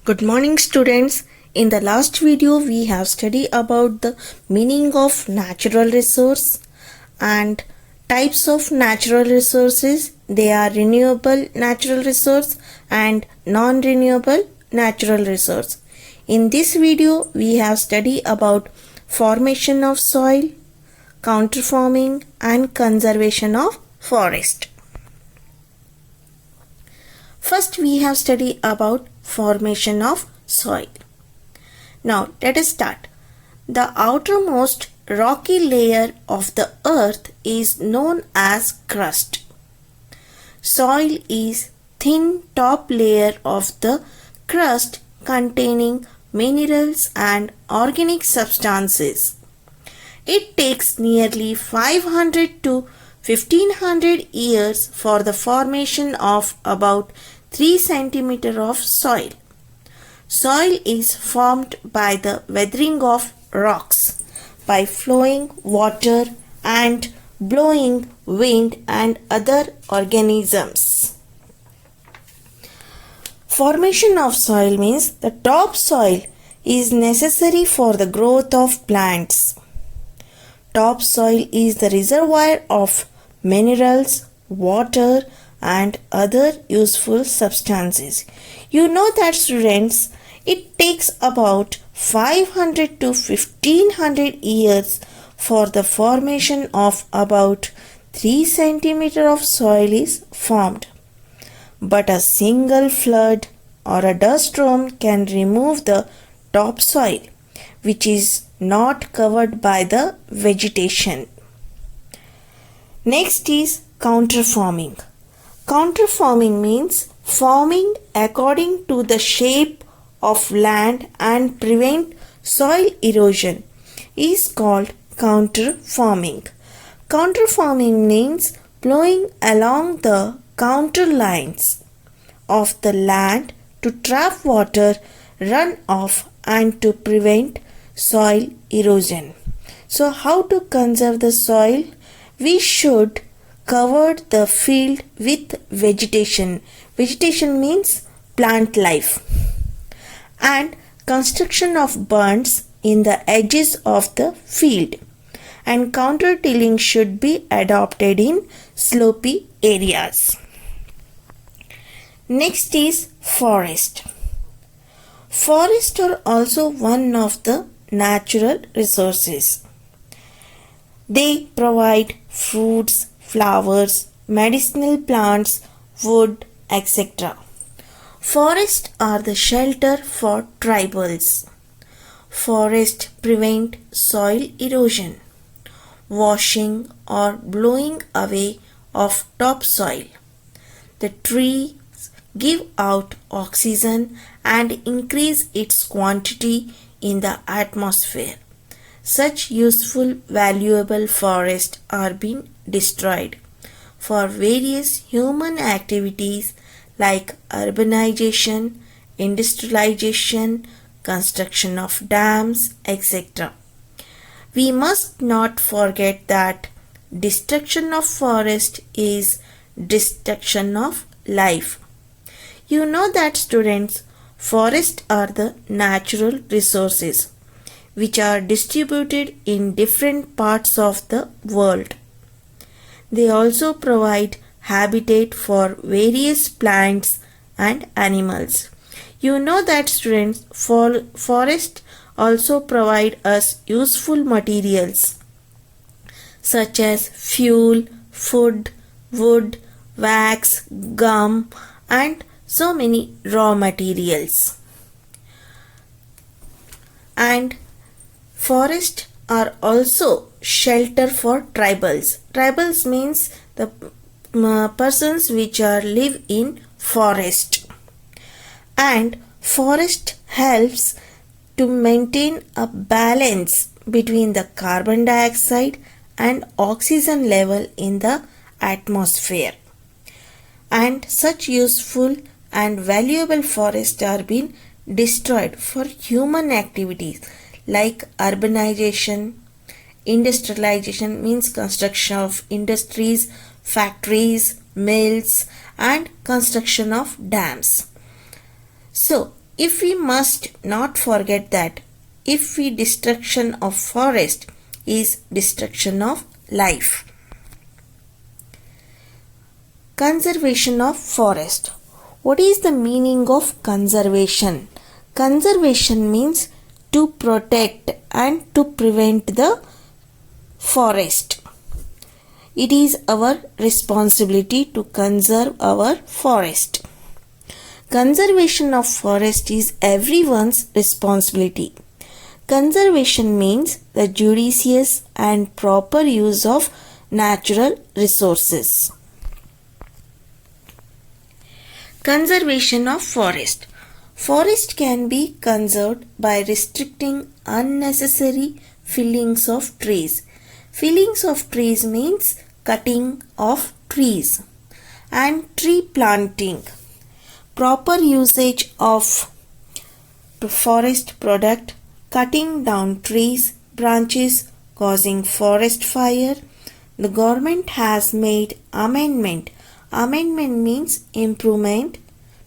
Good morning students. In the last video we have studied about the meaning of natural resource and types of natural resources. They are renewable natural resource and non-renewable natural resource. In this video we have studied about formation of soil, counterforming and conservation of forest. First we have studied about formation of soil. Now let us start. The outermost rocky layer of the earth is known as crust. Soil is thin top layer of the crust containing minerals and organic substances. It takes nearly 500 to 1500 years for the formation of about 3 cm of soil. Soil is formed by the weathering of rocks, by flowing water and blowing wind and other organisms. Formation of soil means the topsoil is necessary for the growth of plants. Topsoil is the reservoir of minerals, water and other useful substances. You know that students, it takes about 500 to 1500 years for the formation of about 3 cm of soil is formed. But a single flood or a dust storm can remove the topsoil, which is not covered by the vegetation. Next is counterforming. Counterforming means forming according to the shape of land and prevent soil erosion is called counterforming. Counterforming means plowing along the counter lines of the land to trap water runoff and to prevent soil erosion. So how to conserve the soil? We should cover the field with vegetation. Vegetation means plant life. And construction of bunds in the edges of the field. And counter tilling should be adopted in slopy areas. Next is forest. Forests are also one of the natural resources. They provide fruits, flowers, medicinal plants, wood, etc. Forests are the shelter for tribals. Forests prevent soil erosion, washing or blowing away of topsoil. The trees give out oxygen and increase its quantity in the atmosphere. Such useful, valuable forests are being destroyed for various human activities like urbanization, industrialization, construction of dams, etc. We must not forget that destruction of forest is destruction of life. You know that students, forests are the natural resources which are distributed in different parts of the world. They also provide habitat for various plants and animals. You know that students, forests also provide us useful materials such as fuel, food, wood, wax, gum and so many raw materials. And forests are also shelter for tribals. Tribals means the persons which are live in forest. And forest helps to maintain a balance between the carbon dioxide and oxygen level in the atmosphere. And such useful and valuable forests are being destroyed for human activities like urbanization. Industrialization means construction of industries, factories, mills and construction of dams. So If we must not forget that if we destruction of forest is destruction of life. Conservation of forest. What is the meaning of conservation? Conservation means to protect and to prevent the forest. It is our responsibility to conserve our forest. Conservation of forest is everyone's responsibility. Conservation means the judicious and proper use of natural resources. Conservation of forest. Forest can be conserved by restricting unnecessary fellings of trees. Fellings of trees means cutting of trees, and tree planting. Proper usage of forest product, cutting down trees, branches causing forest fire. The government has made amendment. Amendment means improvement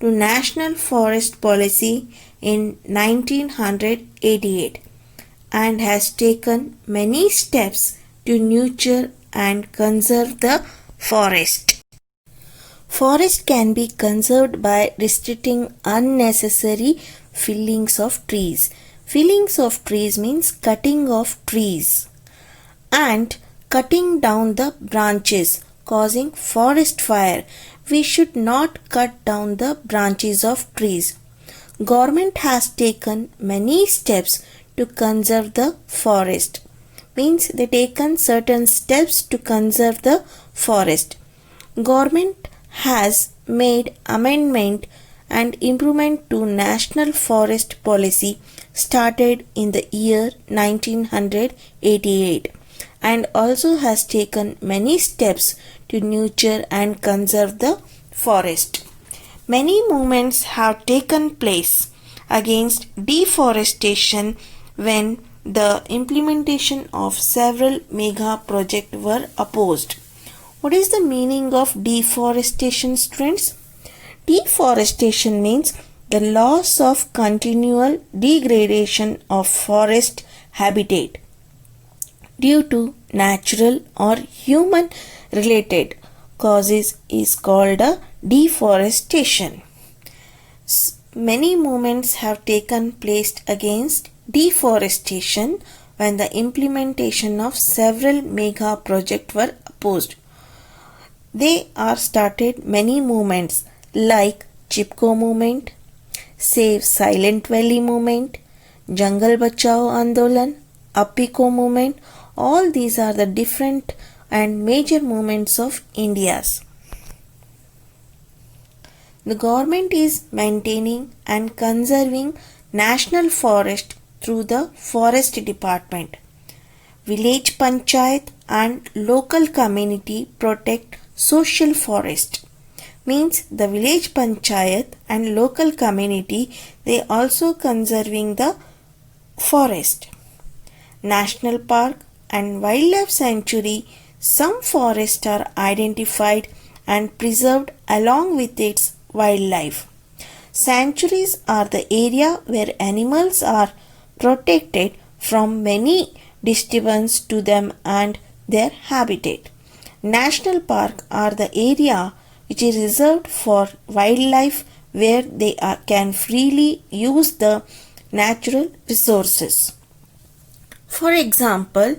to National Forest Policy in 1988 and has taken many steps to nurture and conserve the forest. Forest can be conserved by restricting unnecessary fellings of trees. Fellings of trees means cutting of trees and cutting down the branches causing forest fire. We should not cut down the branches of trees. Government has taken many steps to conserve the forest. Means they taken certain steps to conserve the forest. Government has made amendment and improvement to National Forest Policy started in the year 1988 and also has taken many steps to nurture and conserve the forest. Many movements have taken place against deforestation when the implementation of several mega projects were opposed. What is the meaning of deforestation, students? Deforestation means the loss of continual degradation of forest habitat due to natural or human related causes is called a deforestation. Many movements have taken place against deforestation when the implementation of several mega projects were opposed. They are started many movements like Chipko movement, Save Silent Valley movement, Jangal Bachao Andolan, Apiko movement. All these are the different and major movements of India's. The government is maintaining and conserving national forest through the forest department. Village panchayat and local community protect social forest. Means the village panchayat and local community, they also conserving the forest. National park and wildlife sanctuary, some forests are identified and preserved along with its wildlife. Sanctuaries are the area where animals are protected from many disturbance to them and their habitat. National park are the area which is reserved for wildlife where they can freely use the natural resources. For example,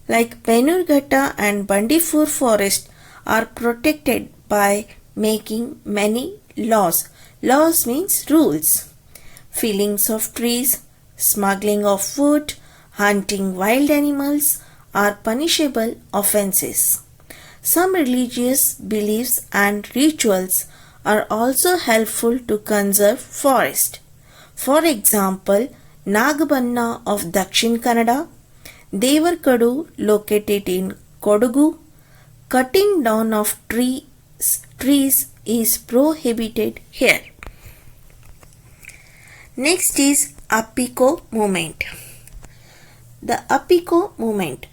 like Penurghatta and Bandipur forest are protected by making many laws. Laws means rules. Fellings of trees, smuggling of wood, hunting wild animals are punishable offences. Some religious beliefs and rituals are also helpful to conserve forest. For example, Nagabanna of Dakshin Kannada, Devarkadu located in Kodagu, cutting down of trees is prohibited here. Next is Apiko movement. The Apiko movement,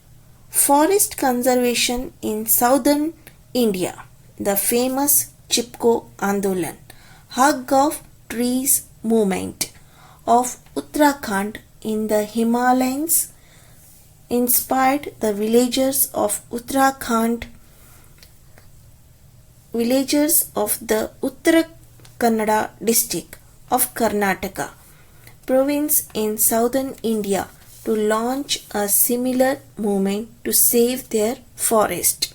forest conservation in southern India, the famous Chipko Andolan, hug of trees movement. of Uttarakhand in the Himalayas inspired the villagers of the Uttara Kannada district of Karnataka province in southern India to launch a similar movement to save their forest.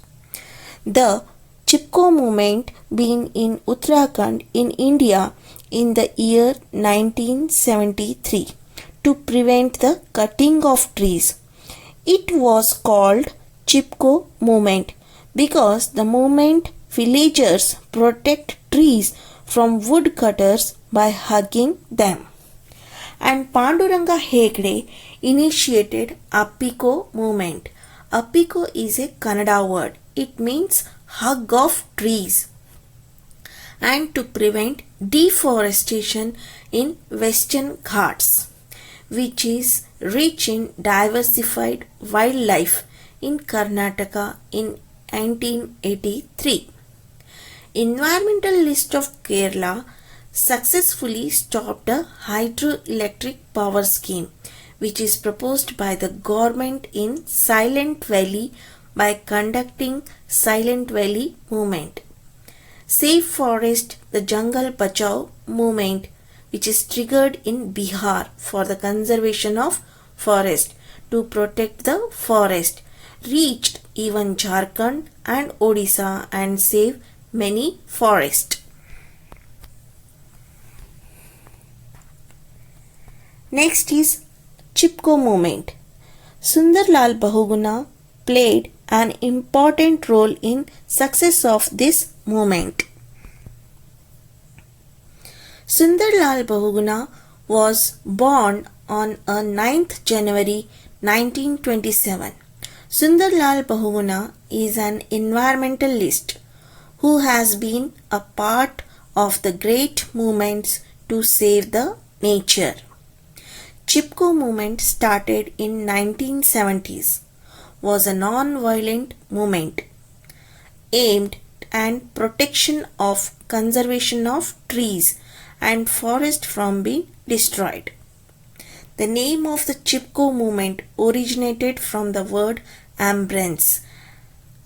The Chipko movement began in Uttarakhand in India in the year 1973 to prevent the cutting of trees. It was called Chipko movement because the movement villagers protect trees from woodcutters by hugging them. And Panduranga Hegde initiated Appiko movement. Appiko is a Kannada word. It means hug of trees and to prevent deforestation in Western Ghats, which is rich in diversified wildlife in Karnataka in 1983. Environmentalist of Kerala successfully stopped a hydroelectric power scheme which is proposed by the government in Silent Valley by conducting Silent Valley movement. Save Forest, the Jungle Bachao movement which is triggered in Bihar for the conservation of forest to protect the forest reached even Jharkhand and Odisha and saved many forests. Next is Chipko movement. Sundarlal Bahuguna played an important role in success of this movement. Sundarlal Bahuguna was born on 9th January 1927. Sundarlal Bahuguna is an environmentalist who has been a part of the great movements to save the nature. Chipko movement started in 1970s, was a non-violent movement aimed at protection of conservation of trees and forest from being destroyed. The name of the Chipko movement originated from the word embrace,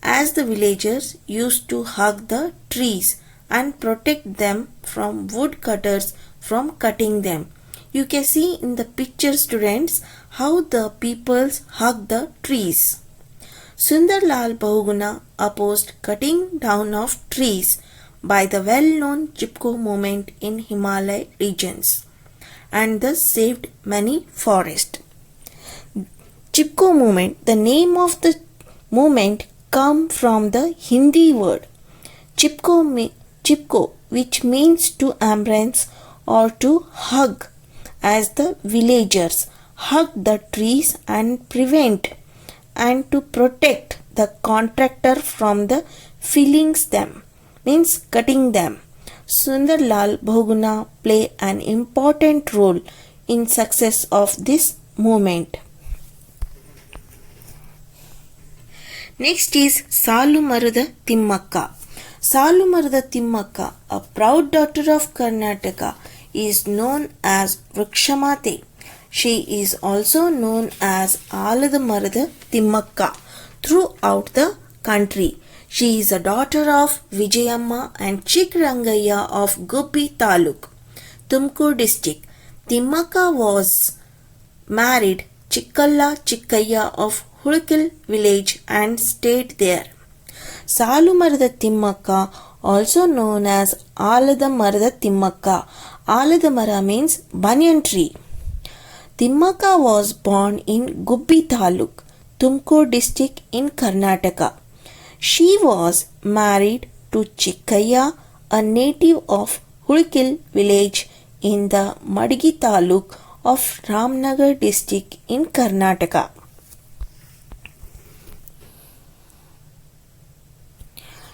as the villagers used to hug the trees and protect them from woodcutters from cutting them. You can see in the picture, students, how the peoples hug the trees. Sundarlal Bahuguna opposed cutting down of trees by the well-known Chipko movement in Himalaya regions and thus saved many forests. Chipko movement, the name of the movement come from the Hindi word Chipko, which means to embrace or to hug, as the villagers hug the trees and prevent and to protect the contractor from the felling them, means cutting them. Sundarlal Bahuguna play an important role in success of this movement. Next is Salumarada Timmakka. Salumarada Timmakka, a proud daughter of Karnataka, is known as Vrikshamate. She is also known as Alada Marada Timmakka throughout the country. She is a daughter of Vijayamma and Chikrangayya of Gubbi Taluk, Tumkur district. Timmakka was married Chikkalla Chikkayya of Hudikal village and stayed there. Salumarada Timmakka, also known as Alada Marada Timmakka. Alada Mara means banyan tree. Timmakka was born in Gubbi Taluk, Tumkur district in Karnataka. She was married to Chikkayya, a native of Hudikal village in the Madgi Taluk of Ramnagar district in Karnataka.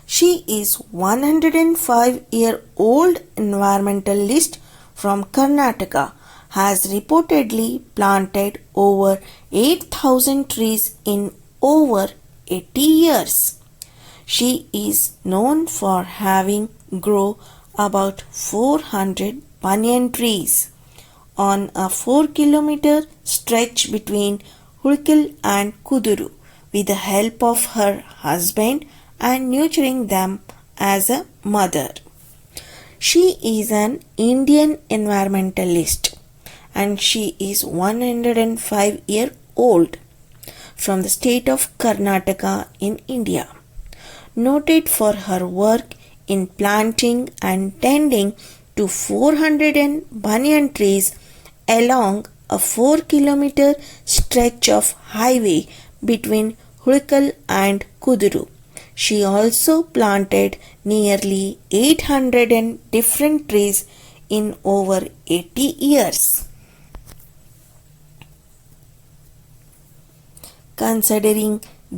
She is 105-year-old environmentalist from Karnataka, has reportedly planted over 8,000 trees in over 80 years. She is known for having grown about 400 banyan trees on a 4-kilometer stretch between Hulkal and Kuduru with the help of her husband and nurturing them as a mother. She is an Indian environmentalist and she is 105-year old from the state of Karnataka in India, noted for her work in planting and tending to 400 banyan trees along a 4-kilometer stretch of highway between Hulkal and Kuduru. She also planted nearly 800 different trees in over 80 years. Considering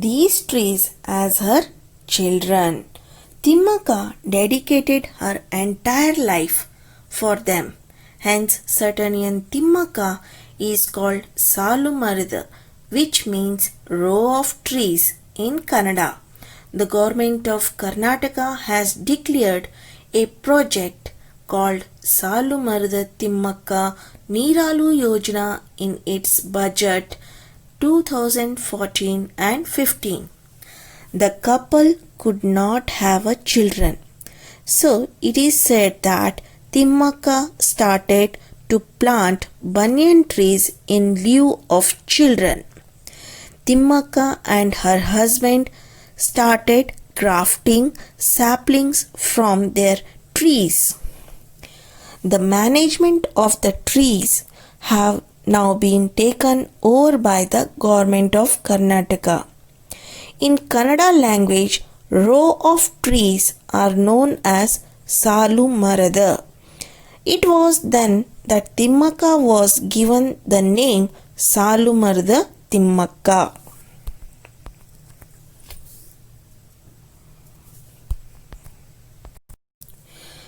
these trees as her children, Timmaka dedicated her entire life for them. Hence, Saturnian Timmaka is called Salu Marada, which means row of trees in Kannada. The government of Karnataka has declared a project called Salu Marada Timmaka Neeralu Yojana in its budget 2014 and 15. The couple could not have a children. So it is said that Timmaka started to plant banyan trees in lieu of children. Timmaka and her husband started grafting saplings from their trees. The management of the trees have now been taken over by the government of Karnataka. In Kannada language, row of trees are known as Salu Marada. It was then that Timmaka was given the name Salu Marada Timmaka.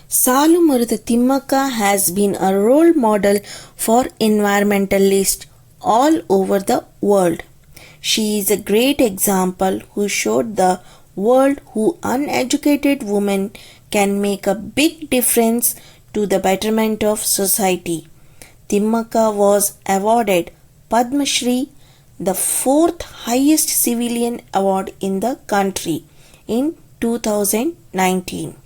Salu Marada Timmaka has been a role model for environmentalists all over the world. She is a great example who showed the world how uneducated women can make a big difference to the betterment of society. Timmaka was awarded Padma Shri, the 4th highest civilian award in the country, in 2019.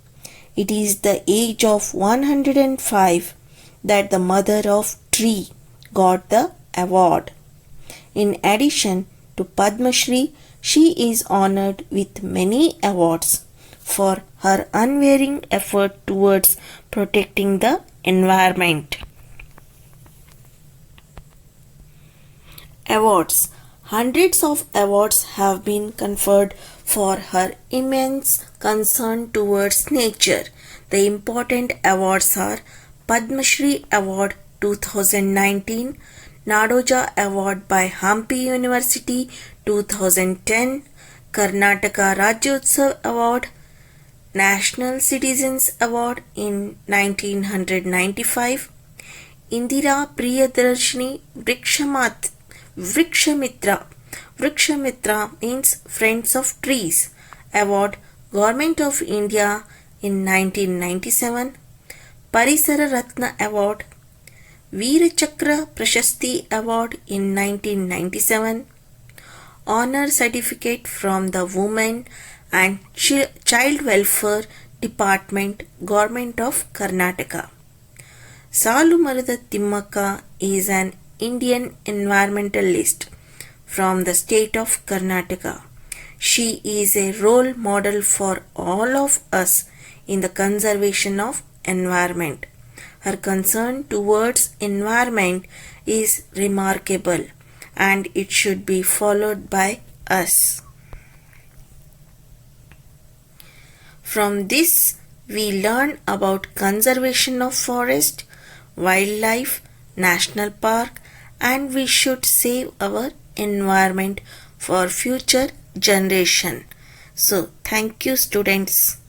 It is the age of 105 that the mother of tree got the award. In addition to Padma Shri, she is honored with many awards for her unwavering effort towards protecting the environment. Awards. Hundreds of awards have been conferred for her immense concern towards nature. The important awards are Padma Shri Award 2019, Nadoja Award by Hampi University 2010, Karnataka Rajyotsav Award, National Citizens Award in 1995, Indira Priyadarshini Vrikshamitra means Friends of Trees Award, Government of India in 1997, Parisara Ratna Award, Veera Chakra Prashasti Award in 1997, Honor Certificate from the Women and Child Welfare Department, Government of Karnataka. Salu Marada Timmaka is an Indian environmentalist from the state of Karnataka. She is a role model for all of us in the conservation of environment. Her concern towards environment is remarkable and it should be followed by us. From this, we learn about conservation of forest, wildlife, national park, and we should save our environment for future generation. So, thank you, students.